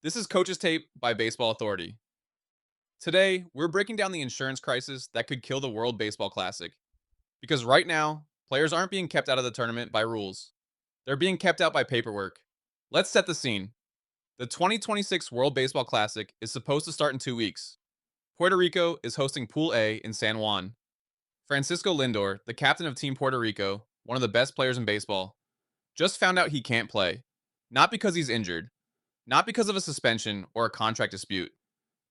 This is Coach's Tape by Baseball Authority. Today, we're breaking down the insurance crisis that could kill the World Baseball Classic. Because right now, players aren't being kept out of the tournament by rules, they're being kept out by paperwork. Let's set the scene. The 2026 World Baseball Classic is supposed to start in 2 weeks. Puerto Rico is hosting Pool A in San Juan. Francisco Lindor, the captain of Team Puerto Rico, one of the best players in baseball, just found out he can't play. Not because he's injured, not because of a suspension or a contract dispute,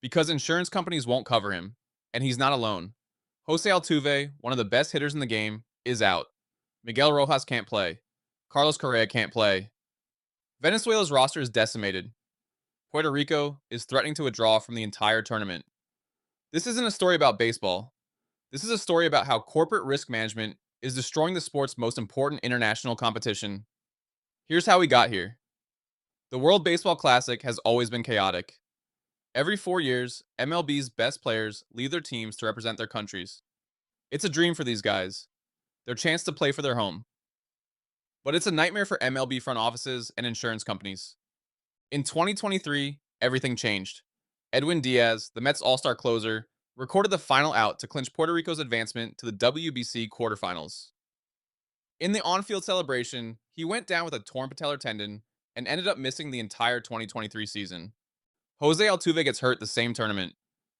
because insurance companies won't cover him, and he's not alone. Jose Altuve, one of the best hitters in the game, is out. Miguel Rojas can't play. Carlos Correa can't play. Venezuela's roster is decimated. Puerto Rico is threatening to withdraw from the entire tournament. This isn't a story about baseball. This is a story about how corporate risk management is destroying the sport's most important international competition. Here's how we got here. The World Baseball Classic has always been chaotic. Every 4 years, MLB's best players leave their teams to represent their countries. It's a dream for these guys, their chance to play for their home. But it's a nightmare for MLB front offices and insurance companies. In 2023, everything changed. Edwin Diaz, the Mets all-star closer, recorded the final out to clinch Puerto Rico's advancement to the WBC quarterfinals. In the on-field celebration, he went down with a torn patellar tendon and ended up missing the entire 2023 season. Jose Altuve gets hurt the same tournament.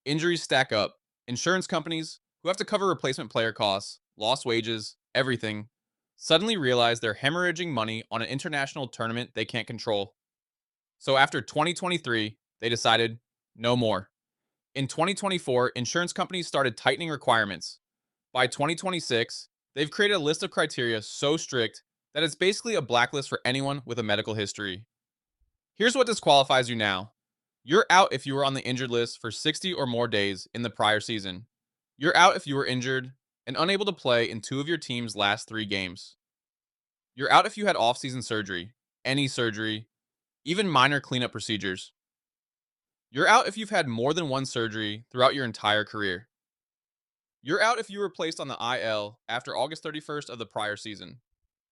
Injuries stack up. Insurance companies, who have to cover replacement player costs, lost wages, everything, suddenly realize they're hemorrhaging money on an international tournament they can't control. So after 2023, they decided no more. In 2024, insurance companies started tightening requirements. By 2026, they've created a list of criteria so strict that it's basically a blacklist for anyone with a medical history. Here's what disqualifies you now. You're out if you were on the injured list for 60 or more days in the prior season. You're out if you were injured and unable to play in two of your team's last 3 games. You're out if you had off-season surgery, any surgery, even minor cleanup procedures. You're out if you've had more than one surgery throughout your entire career. You're out if you were placed on the IL after August 31st of the prior season.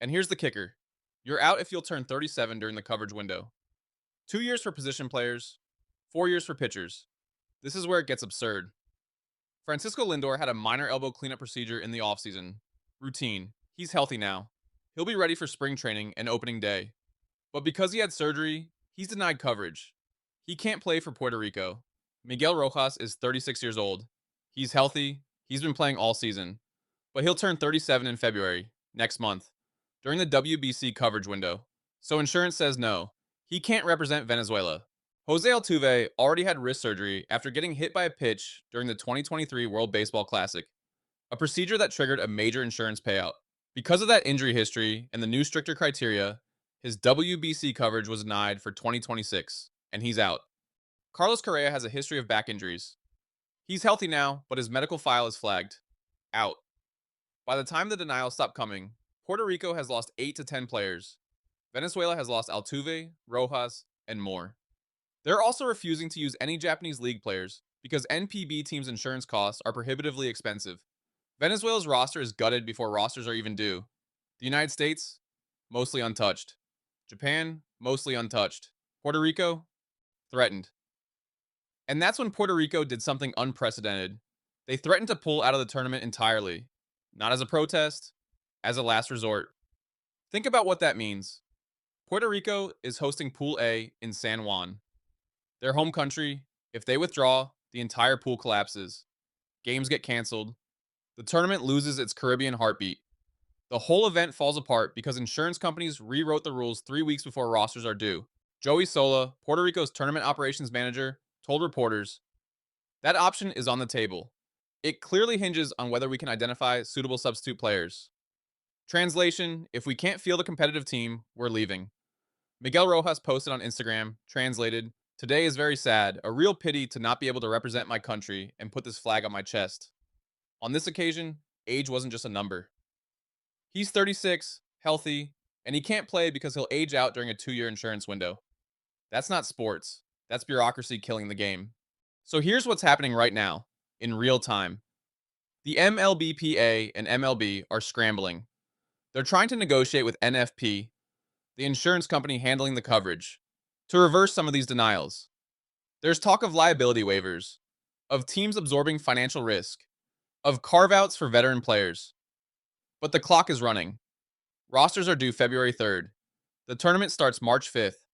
And here's the kicker. You're out if you'll turn 37 during the coverage window. 2 years for position players, 4 years for pitchers. This is where it gets absurd. Francisco Lindor had a minor elbow cleanup procedure in the offseason. Routine. He's healthy now. He'll be ready for spring training and opening day. But because he had surgery, he's denied coverage. He can't play for Puerto Rico. Miguel Rojas is 36 years old. He's healthy. He's been playing all season. But he'll turn 37 in February, next month, during the WBC coverage window. So insurance says no. He can't represent Venezuela. Jose Altuve already had wrist surgery after getting hit by a pitch during the 2023 World Baseball Classic, a procedure that triggered a major insurance payout. Because of that injury history and the new stricter criteria, his WBC coverage was denied for 2026, and he's out. Carlos Correa has a history of back injuries. He's healthy now, but his medical file is flagged. Out. By the time the denials stop coming, Puerto Rico has lost 8 to 10 players. Venezuela has lost Altuve, Rojas, and more. They're also refusing to use any Japanese league players because NPB teams' insurance costs are prohibitively expensive. Venezuela's roster is gutted before rosters are even due. The United States, mostly untouched. Japan, mostly untouched. Puerto Rico, threatened. And that's when Puerto Rico did something unprecedented. They threatened to pull out of the tournament entirely. Not as a protest, as a last resort. Think about what that means. Puerto Rico is hosting Pool A in San Juan. Their home country, if they withdraw, the entire pool collapses. Games get canceled. The tournament loses its Caribbean heartbeat. The whole event falls apart because insurance companies rewrote the rules 3 weeks before rosters are due. Joey Sola, Puerto Rico's tournament operations manager, told reporters, "That option is on the table. It clearly hinges on whether we can identify suitable substitute players." Translation, if we can't field a competitive team, we're leaving. Miguel Rojas posted on Instagram, translated, "Today is very sad, a real pity to not be able to represent my country and put this flag on my chest." On this occasion, age wasn't just a number. He's 36, healthy, and he can't play because he'll age out during a 2-year insurance window. That's not sports. That's bureaucracy killing the game. So here's what's happening right now, in real time. The MLBPA and MLB are scrambling. They're trying to negotiate with NFP, the insurance company handling the coverage, to reverse some of these denials. There's talk of liability waivers, of teams absorbing financial risk, of carve outs for veteran players. But the clock is running. Rosters are due February 3rd. The tournament starts March 5th.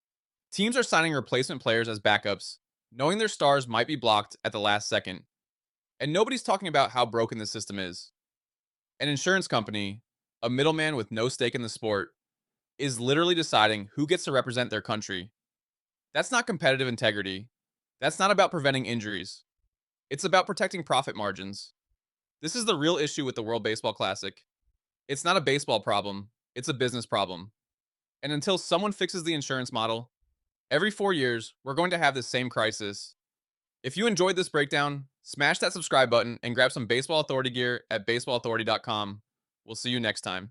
Teams are signing replacement players as backups, knowing their stars might be blocked at the last second. And nobody's talking about how broken the system is. An insurance company, a middleman with no stake in the sport, is literally deciding who gets to represent their country. That's not competitive integrity. That's not about preventing injuries. It's about protecting profit margins. This is the real issue with the World Baseball Classic. It's not a baseball problem, it's a business problem. And until someone fixes the insurance model, every 4 years, we're going to have this same crisis. If you enjoyed this breakdown, smash that subscribe button and grab some Baseball Authority gear at baseballauthority.com. We'll see you next time.